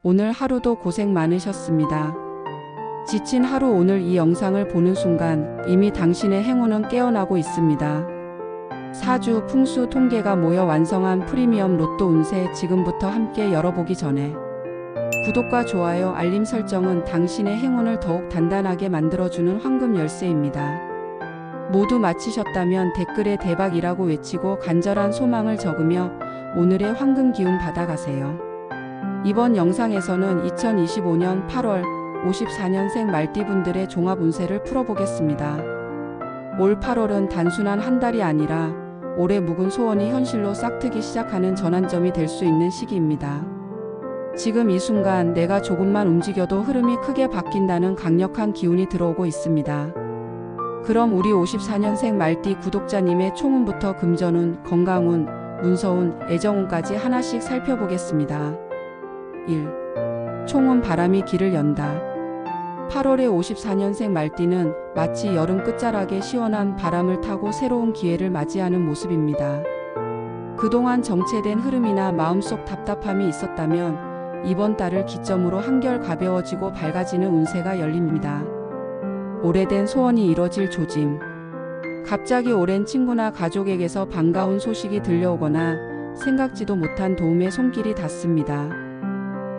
오늘 하루도 고생 많으셨습니다. 지친 하루 오늘 이 영상을 보는 순간 이미 당신의 행운은 깨어나고 있습니다. 사주 풍수 통계가 모여 완성한 프리미엄 로또 운세 지금부터 함께 열어보기 전에 구독과 좋아요, 알림 설정은 당신의 행운을 더욱 단단하게 만들어주는 황금 열쇠입니다. 모두 마치셨다면 댓글에 대박이라고 외치고 간절한 소망을 적으며 오늘의 황금 기운 받아가세요. 이번 영상에서는 2025년 8월 54년생 말띠분들의 종합 운세를 풀어보겠습니다. 올 8월은 단순한 한 달이 아니라 올해 묵은 소원이 현실로 싹트기 시작하는 전환점이 될 수 있는 시기입니다. 지금 이 순간 내가 조금만 움직여도 흐름이 크게 바뀐다는 강력한 기운이 들어오고 있습니다. 그럼 우리 54년생 말띠 구독자님의 총운부터 금전운, 건강운, 문서운, 애정운까지 하나씩 살펴보겠습니다. 1. 총운 바람이 길을 연다. 8월의 54년생 말띠는 마치 여름 끝자락에 시원한 바람을 타고 새로운 기회를 맞이하는 모습입니다. 그동안 정체된 흐름이나 마음속 답답함이 있었다면 이번 달을 기점으로 한결 가벼워지고 밝아지는 운세가 열립니다. 오래된 소원이 이뤄질 조짐. 갑자기 오랜 친구나 가족에게서 반가운 소식이 들려오거나 생각지도 못한 도움의 손길이 닿습니다.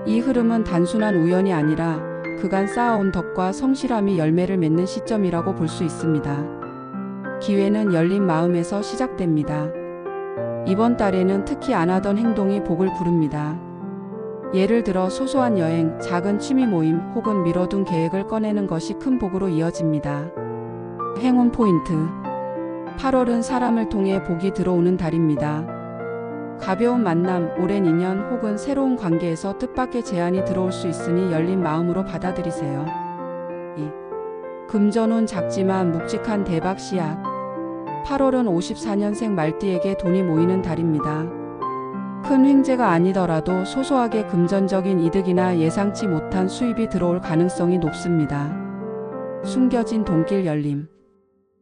이 흐름은 단순한 우연이 아니라 그간 쌓아온 덕과 성실함이 열매를 맺는 시점이라고 볼 수 있습니다. 기회는 열린 마음에서 시작됩니다. 이번 달에는 특히 안 하던 행동이 복을 부릅니다. 예를 들어 소소한 여행, 작은 취미 모임 혹은 미뤄둔 계획을 꺼내는 것이 큰 복으로 이어집니다. 행운 포인트. 8월은 사람을 통해 복이 들어오는 달입니다. 가벼운 만남, 오랜 인연 혹은 새로운 관계에서 뜻밖의 제안이 들어올 수 있으니 열린 마음으로 받아들이세요. 2. 금전운 작지만 묵직한 대박 씨앗. 8월은 54년생 말띠에게 돈이 모이는 달입니다. 큰 횡재가 아니더라도 소소하게 금전적인 이득이나 예상치 못한 수입이 들어올 가능성이 높습니다. 숨겨진 돈길 열림.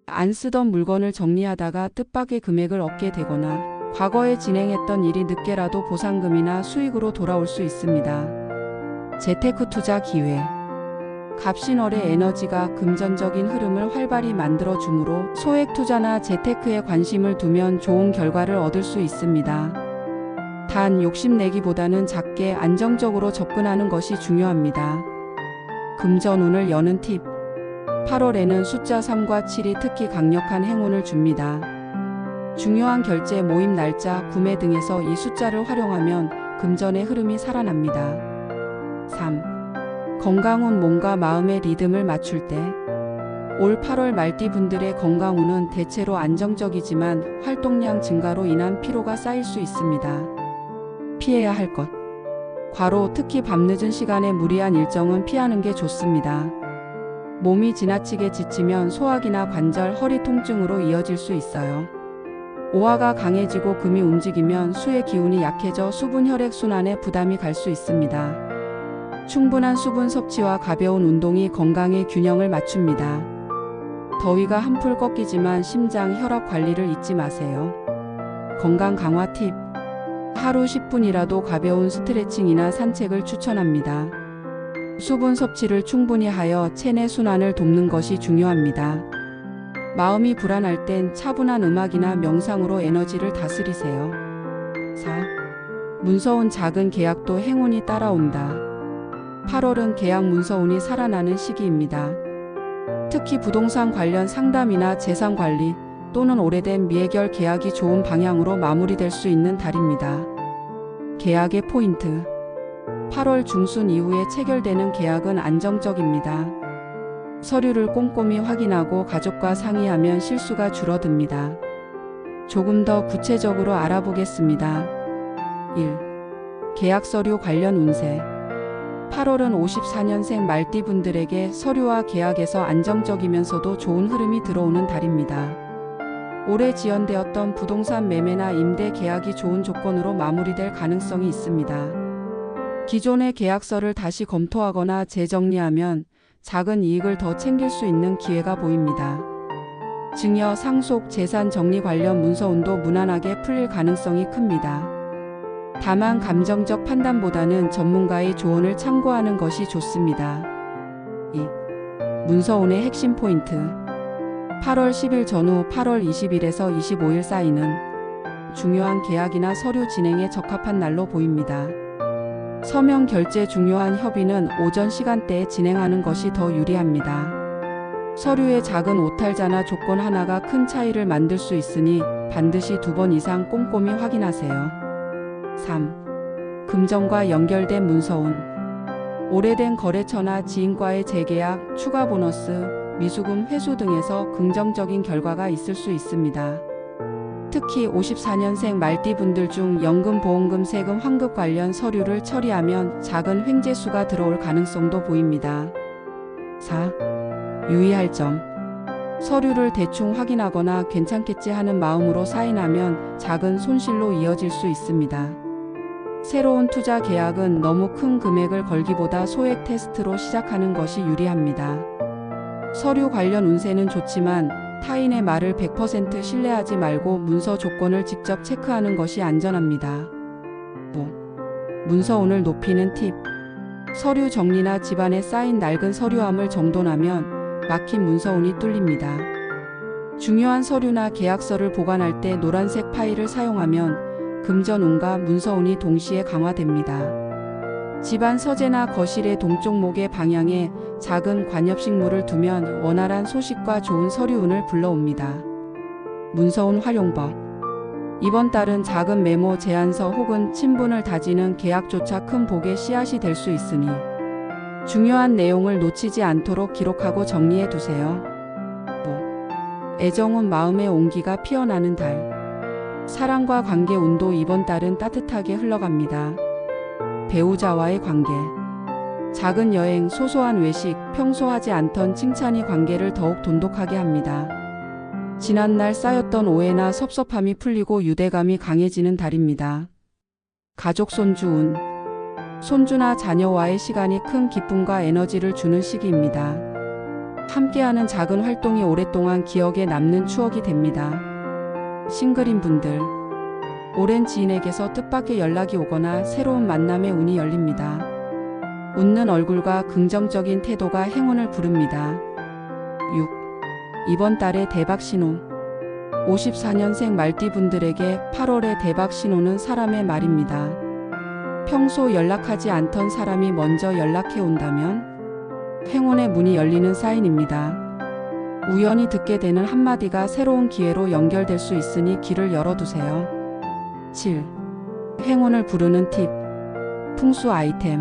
안 쓰던 물건을 정리하다가 뜻밖의 금액을 얻게 되거나 과거에 진행했던 일이 늦게라도 보상금이나 수익으로 돌아올 수 있습니다. 재테크 투자 기회. 갑신월의 에너지가 금전적인 흐름을 활발히 만들어주므로 소액 투자나 재테크에 관심을 두면 좋은 결과를 얻을 수 있습니다. 단 욕심내기보다는 작게 안정적으로 접근하는 것이 중요합니다. 금전운을 여는 팁. 8월에는 숫자 3과 7이 특히 강력한 행운을 줍니다. 중요한 결제, 모임 날짜, 구매 등에서 이 숫자를 활용하면 금전의 흐름이 살아납니다. 3. 건강운 몸과 마음의 리듬을 맞출 때. 올 8월 말띠 분들의 건강운은 대체로 안정적이지만 활동량 증가로 인한 피로가 쌓일 수 있습니다. 피해야 할 것. 과로, 특히 밤늦은 시간에 무리한 일정은 피하는 게 좋습니다. 몸이 지나치게 지치면 소화기나 관절, 허리 통증으로 이어질 수 있어요. 오화가 강해지고 금이 움직이면 수의 기운이 약해져 수분 혈액 순환에 부담이 갈 수 있습니다. 충분한 수분 섭취와 가벼운 운동이 건강의 균형을 맞춥니다. 더위가 한풀 꺾이지만 심장, 혈압 관리를 잊지 마세요. 건강 강화 팁. 하루 10분이라도 가벼운 스트레칭이나 산책을 추천합니다. 수분 섭취를 충분히 하여 체내 순환을 돕는 것이 중요합니다. 마음이 불안할 땐 차분한 음악이나 명상으로 에너지를 다스리세요. 4. 문서운 작은 계약도 행운이 따라온다. 8월은 계약 문서운이 살아나는 시기입니다. 특히 부동산 관련 상담이나 재산 관리 또는 오래된 미해결 계약이 좋은 방향으로 마무리될 수 있는 달입니다. 계약의 포인트. 8월 중순 이후에 체결되는 계약은 안정적입니다. 서류를 꼼꼼히 확인하고 가족과 상의하면 실수가 줄어듭니다. 조금 더 구체적으로 알아보겠습니다. 1. 계약 서류 관련 운세. 8월은 54년생 말띠 분들에게 서류와 계약에서 안정적이면서도 좋은 흐름이 들어오는 달입니다. 올해 지연되었던 부동산 매매나 임대 계약이 좋은 조건으로 마무리될 가능성이 있습니다. 기존의 계약서를 다시 검토하거나 재정리하면 작은 이익을 더 챙길 수 있는 기회가 보입니다. 증여, 상속, 재산 정리 관련 문서운도 무난하게 풀릴 가능성이 큽니다. 다만 감정적 판단보다는 전문가의 조언을 참고하는 것이 좋습니다. 2. 문서운의 핵심 포인트. 8월 10일 전후 8월 20일에서 25일 사이는 중요한 계약이나 서류 진행에 적합한 날로 보입니다. 서명 결제 중요한 협의는 오전 시간대에 진행하는 것이 더 유리합니다. 서류의 작은 오탈자나 조건 하나가 큰 차이를 만들 수 있으니 반드시 2번 이상 꼼꼼히 확인하세요. 3. 금전과 연결된 문서운. 오래된 거래처나 지인과의 재계약, 추가 보너스, 미수금 회수 등에서 긍정적인 결과가 있을 수 있습니다. 특히 54년생 말띠분들 중 연금, 보험금, 세금, 환급 관련 서류를 처리하면 작은 횡재수가 들어올 가능성도 보입니다. 4. 유의할 점. 서류를 대충 확인하거나 괜찮겠지 하는 마음으로 사인하면 작은 손실로 이어질 수 있습니다. 새로운 투자 계약은 너무 큰 금액을 걸기보다 소액 테스트로 시작하는 것이 유리합니다. 서류 관련 운세는 좋지만 타인의 말을 100% 신뢰하지 말고 문서 조건을 직접 체크하는 것이 안전합니다. 5. 문서운을 높이는 팁. 서류 정리나 집안에 쌓인 낡은 서류함을 정돈하면 막힌 문서운이 뚫립니다. 중요한 서류나 계약서를 보관할 때 노란색 파일을 사용하면 금전운과 문서운이 동시에 강화됩니다. 집안 서재나 거실의 동쪽목의 방향에 작은 관엽식물을 두면 원활한 소식과 좋은 서류운을 불러옵니다. 문서운 활용법. 이번 달은 작은 메모, 제안서 혹은 친분을 다지는 계약조차 큰 복의 씨앗이 될 수 있으니 중요한 내용을 놓치지 않도록 기록하고 정리해 두세요. 5. 애정운 마음의 온기가 피어나는 달. 사랑과 관계 운도 이번 달은 따뜻하게 흘러갑니다. 배우자와의 관계. 작은 여행, 소소한 외식, 평소 하지 않던 칭찬이 관계를 더욱 돈독하게 합니다. 지난날 쌓였던 오해나 섭섭함이 풀리고 유대감이 강해지는 달입니다. 가족 손주운. 손주나 자녀와의 시간이 큰 기쁨과 에너지를 주는 시기입니다. 함께하는 작은 활동이 오랫동안 기억에 남는 추억이 됩니다. 싱글인 분들. 오랜 지인에게서 뜻밖의 연락이 오거나 새로운 만남의 운이 열립니다. 웃는 얼굴과 긍정적인 태도가 행운을 부릅니다. 6. 이번 달의 대박 신호. 54년생 말띠분들에게 8월의 대박 신호는 사람의 말입니다. 평소 연락하지 않던 사람이 먼저 연락해 온다면 행운의 문이 열리는 사인입니다. 우연히 듣게 되는 한마디가 새로운 기회로 연결될 수 있으니 길을 열어두세요. 7. 행운을 부르는 팁. 풍수 아이템.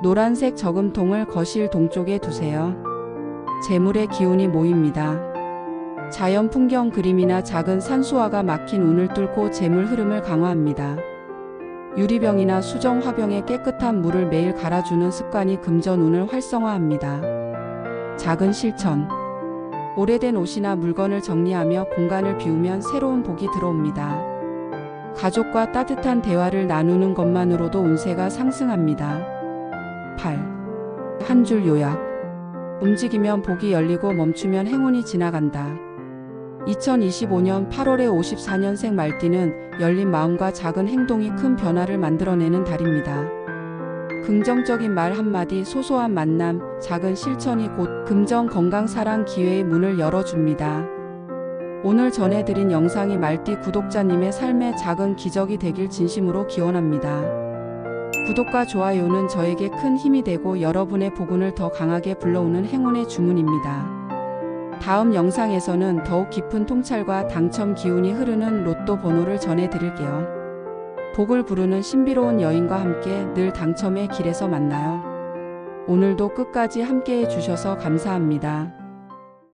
노란색 저금통을 거실 동쪽에 두세요. 재물의 기운이 모입니다. 자연 풍경 그림이나 작은 산수화가 막힌 운을 뚫고 재물 흐름을 강화합니다. 유리병이나 수정 화병에 깨끗한 물을 매일 갈아주는 습관이 금전운을 활성화합니다. 작은 실천. 오래된 옷이나 물건을 정리하며 공간을 비우면 새로운 복이 들어옵니다. 가족과 따뜻한 대화를 나누는 것만으로도 운세가 상승합니다. 8. 한 줄 요약. 움직이면 복이 열리고 멈추면 행운이 지나간다. 2025년 8월의 54년생 말띠는 열린 마음과 작은 행동이 큰 변화를 만들어내는 달입니다. 긍정적인 말 한마디, 소소한 만남, 작은 실천이 곧 금전, 건강, 사랑, 기회의 문을 열어줍니다. 오늘 전해드린 영상이 말띠 구독자님의 삶에 작은 기적이 되길 진심으로 기원합니다. 구독과 좋아요는 저에게 큰 힘이 되고 여러분의 복운을 더 강하게 불러오는 행운의 주문입니다. 다음 영상에서는 더욱 깊은 통찰과 당첨 기운이 흐르는 로또 번호를 전해드릴게요. 복을 부르는 신비로운 여인과 함께 늘 당첨의 길에서 만나요. 오늘도 끝까지 함께해 주셔서 감사합니다.